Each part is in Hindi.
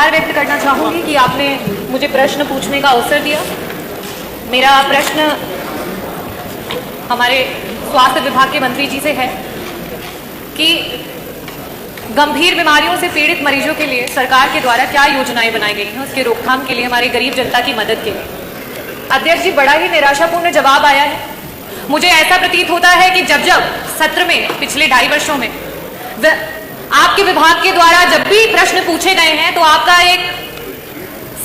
आभार व्यक्त करना चाहूँगी कि आपने मुझे प्रश्न पूछने का अवसर दिया। मेरा प्रश्न हमारे स्वास्थ्य विभाग के मंत्री जी से है कि गंभीर बीमारियों से पीड़ित मरीजों के लिए सरकार के द्वारा क्या योजनाएं बनाई गई हैं उसके रोकथाम के लिए, हमारी गरीब जनता की मदद के लिए। अध्यक्ष जी, बड़ा ही निराशापूर्ण जवाब आया है। मुझे ऐसा प्रतीत होता है कि जब जब सत्र में पिछले 2.5 वर्षों में आपके विभाग के द्वारा जब भी प्रश्न पूछे गए हैं तो आपका एक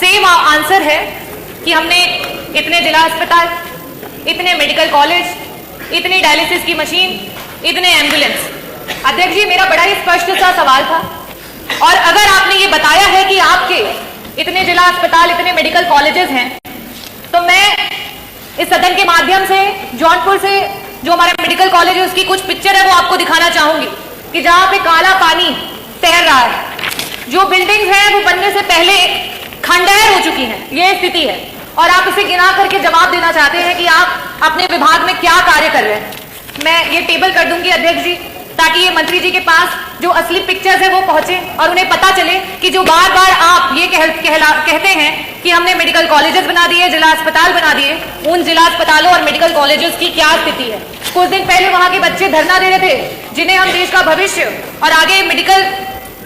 सेम आंसर है कि हमने इतने जिला अस्पताल, इतने मेडिकल कॉलेज, इतनी डायलिसिस की मशीन, इतने एम्बुलेंस। अध्यक्ष जी, मेरा बड़ा ही स्पष्ट सा सवाल था, और अगर आपने ये बताया है कि आपके इतने जिला अस्पताल, इतने मेडिकल कॉलेजेस हैं, तो मैं इस सदन के माध्यम से जौनपुर से जो हमारा मेडिकल कॉलेज है उसकी कुछ पिक्चर है वो आपको दिखाना चाहूंगी कि जहां पे काला पानी तैर रहा है, जो बिल्डिंग्स हैं वो बनने से पहले खंडहर हो चुकी हैं, ये स्थिति है। और आप इसे गिना करके जवाब देना चाहते हैं कि आप अपने विभाग में क्या कार्य कर रहे हैं। मैं ये टेबल कर दूंगी अध्यक्ष जी, ताकि ये मंत्री जी के पास जो असली पिक्चर्स है वो पहुंचे और उन्हें पता चले कि जो बार बार आप ये कहते हैं कि हमने मेडिकल कॉलेजेस बना दिए, जिला अस्पताल बना दिए, उन जिला अस्पतालों और मेडिकल कॉलेजेस की क्या स्थिति है। कुछ दिन पहले वहां के बच्चे धरना दे रहे थे, जिन्हें हम देश का भविष्य और आगे मेडिकल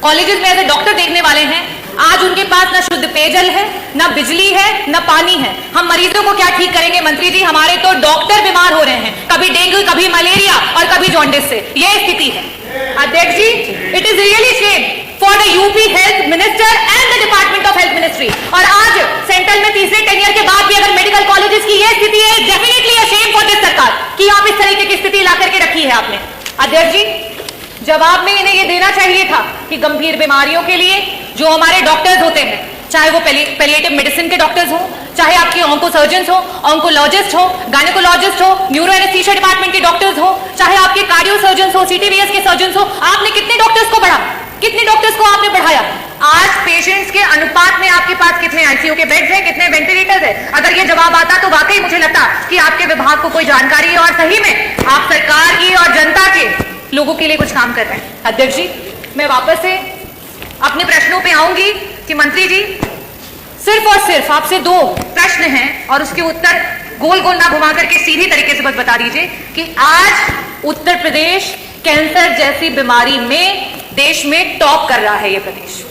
कॉलेजेस में एज डॉक्टर देखने वाले हैं। आज उनके पास न शुद्ध पेयजल है, न बिजली है, न पानी है। हम मरीजों को क्या ठीक करेंगे मंत्री जी? हमारे तो डॉक्टर बीमार हो रहे हैं, कभी डेंगू, कभी मलेरिया और कभी जॉन्डिस से। यह स्थिति है अध्यक्ष जी। It is really shame for the UP health minister and the department of health ministry. और आज सेंट्रल में तीसरे टेनियर के बाद भी अगर मेडिकल कॉलेजेस की यह स्थिति है, definitely a shame for this सरकार कि आप इस तरीके की स्थिति ला करके रखी है आपने। अध्यक्ष जी, जवाब में इन्हें यह देना चाहिए था कि गंभीर बीमारियों के लिए जो हमारे डॉक्टर्स होते हैं, चाहे वो पैलिएटिव मेडिसिन के डॉक्टर्स हो, चाहे आपके ऑन्को सर्जन हो, ऑन्कोलॉजिस्ट हो, गायनेकोलॉजिस्ट हो, न्यूरो एनेस्थीसिया डिपार्टमेंट के डॉक्टर्स हो, चाहे आपके कार्डियो सर्जन हो, सीटीवीएस के सर्जन हो, आपने कितने डॉक्टर्स को बढ़ा, कितने डॉक्टर्स को आपने बढ़ाया? आज पेशेंट्स के अनुपात में आपके पास कितने आईसीयू के बेड्स हैं, कितने वेंटिलेटर्स हैं? अगर ये जवाब आता तो वाकई मुझे लगता कि आपके विभाग को कोई जानकारी है और सही में आप सरकार की और जनता के लोगों के लिए कुछ काम कर रहे हैं। अध्यक्ष जी, मैं वापस से अपने प्रश्नों पे आऊंगी कि मंत्री जी, सिर्फ और सिर्फ आपसे 2 प्रश्न हैं और उसके उत्तर गोल गोल ना घुमा करके सीधी तरीके से बस बता दीजिए कि आज उत्तर प्रदेश कैंसर जैसी बीमारी में देश में टॉप कर रहा है। ये प्रदेश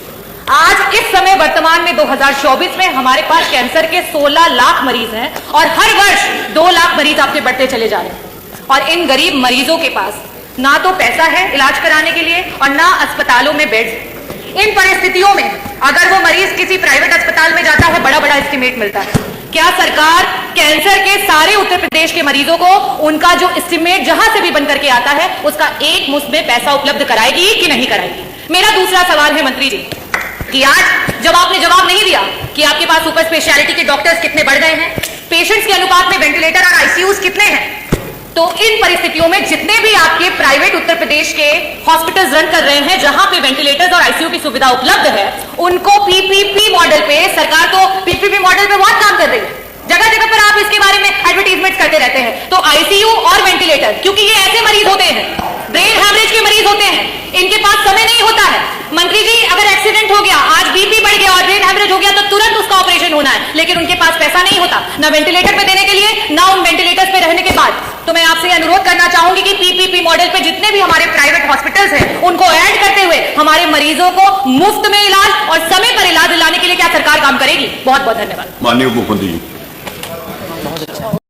आज इस समय वर्तमान में 2024 में हमारे पास कैंसर के 16 लाख मरीज हैं और हर वर्ष 2 लाख मरीज आपके बढ़ते चले जा रहे हैं। और इन गरीब मरीजों के पास ना तो पैसा है इलाज कराने के लिए और ना अस्पतालों में बेड्स। इन परिस्थितियों में अगर वो मरीज किसी प्राइवेट अस्पताल में जाता है, बड़ा बड़ा एस्टिमेट मिलता है। क्या सरकार कैंसर के सारे उत्तर प्रदेश के मरीजों को उनका जो एस्टिमेट जहां से भी बन करके आता है उसका एक मुश्त में पैसा उपलब्ध कराएगी कि नहीं कराएगी? मेरा दूसरा सवाल है मंत्री जी कि आज जब आपने जवाब नहीं दिया कि आपके पास सुपर स्पेशलिटी के डॉक्टर्स कितने बढ़ गए हैं, पेशेंट्स के अनुपात में वेंटिलेटर और आईसीयूज कितने हैं, तो इन परिस्थितियों में जितने भी आपके प्राइवेट उत्तर प्रदेश के हॉस्पिटल्स रन कर रहे हैं जहां पे वेंटिलेटर्स और आईसीयू की सुविधा उपलब्ध है, उनको पीपीपी मॉडल पे, सरकार तो पीपीपी मॉडल पे बहुत काम कर रही है। जगह जगह पर आप इसके बारे में एडवर्टीजमेंट करते रहते हैं। तो आईसीयू और वेंटिलेटर, क्योंकि ये ऐसे मरीज होते हैं, ब्रेन हैमरेज के मरीज होते हैं, इनके पास समय नहीं होता है। मंत्री जी, अगर एक्सीडेंट हो गया, आज बीपी बढ़ गया और ब्रेन हैमरेज हो गया तो तुरंत उसका ऑपरेशन होना है, लेकिन उनके पास पैसा नहीं होता ना वेंटिलेटर पे देने के लिए, ना उन वेंटिलेटर्स पे रहने के बाद। तो मैं आपसे अनुरोध करना चाहूंगी कि पीपीपी मॉडल पे जितने भी हमारे प्राइवेट हॉस्पिटल्स हैं उनको ऐड करते हुए हमारे मरीजों को मुफ्त में इलाज और समय पर इलाज दिलाने के लिए क्या सरकार काम करेगी? बहुत बहुत धन्यवाद। माननीय मुख्यमंत्री जी।